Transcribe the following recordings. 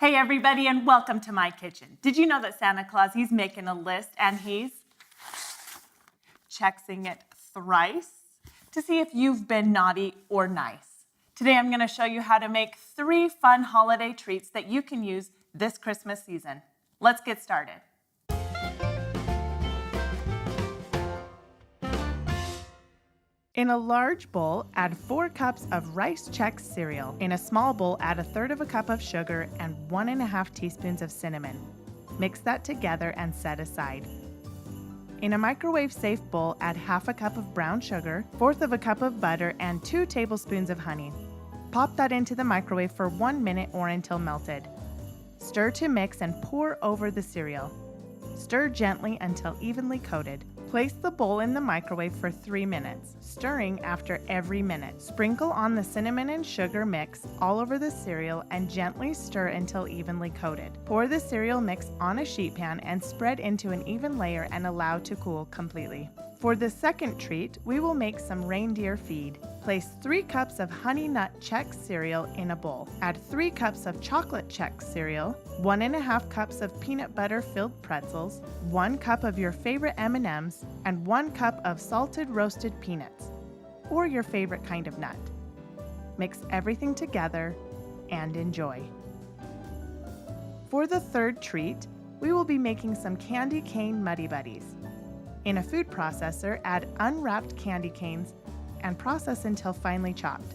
Hey everybody, and welcome to my kitchen. Did you know that Santa Claus, he's making a list and he's checking it thrice to see if you've been naughty or nice. Today I'm going to show you how to make 3 fun holiday treats that you can use this Christmas season. Let's get started. In a large bowl, add 4 cups of Rice Chex cereal. In a small bowl, add 1/3 cup of sugar and 1½ teaspoons of cinnamon. Mix that together and set aside. In a microwave-safe bowl, add 1/2 cup of brown sugar, 1/4 cup of butter, and 2 tablespoons of honey. Pop that into the microwave for 1 minute or until melted. Stir to mix and pour over the cereal. Stir gently until evenly coated. Place the bowl in the microwave for 3 minutes, stirring after every minute. Sprinkle on the cinnamon and sugar mix all over the cereal and gently stir until evenly coated. Pour the cereal mix on a sheet pan and spread into an even layer and allow to cool completely. For the second treat, we will make some reindeer feed. Place 3 cups of Honey Nut Chex cereal in a bowl. Add 3 cups of Chocolate Chex cereal, 1½ cups of peanut butter filled pretzels, 1 cup of your favorite M&Ms, and 1 cup of salted roasted peanuts, or your favorite kind of nut. Mix everything together and enjoy. For the third treat, we will be making some candy cane Muddy Buddies. In a food processor, add unwrapped candy canes and process until finely chopped.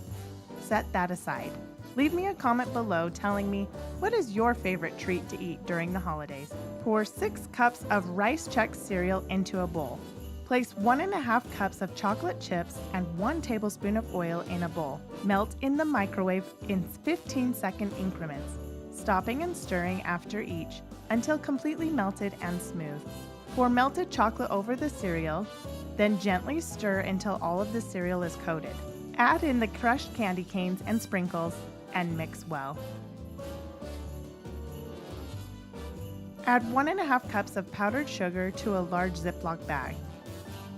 Set that aside. Leave me a comment below telling me what is your favorite treat to eat during the holidays. Pour 6 cups of Rice Chex cereal into a bowl. Place 1½ cups of chocolate chips and 1 tablespoon of oil in a bowl. Melt in the microwave in 15-second increments, stopping and stirring after each until completely melted and smooth. Pour melted chocolate over the cereal, then gently stir until all of the cereal is coated. Add in the crushed candy canes and sprinkles and mix well. Add 1½ cups of powdered sugar to a large Ziploc bag.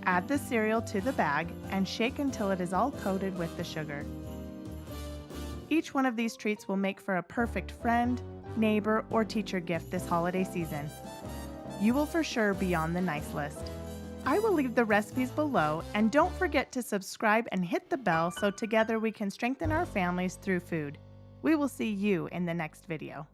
Add the cereal to the bag and shake until it is all coated with the sugar. Each one of these treats will make for a perfect friend, neighbor, or teacher gift this holiday season. You will for sure be on the nice list. I will leave the recipes below, and don't forget to subscribe and hit the bell so together we can strengthen our families through food. We will see you in the next video.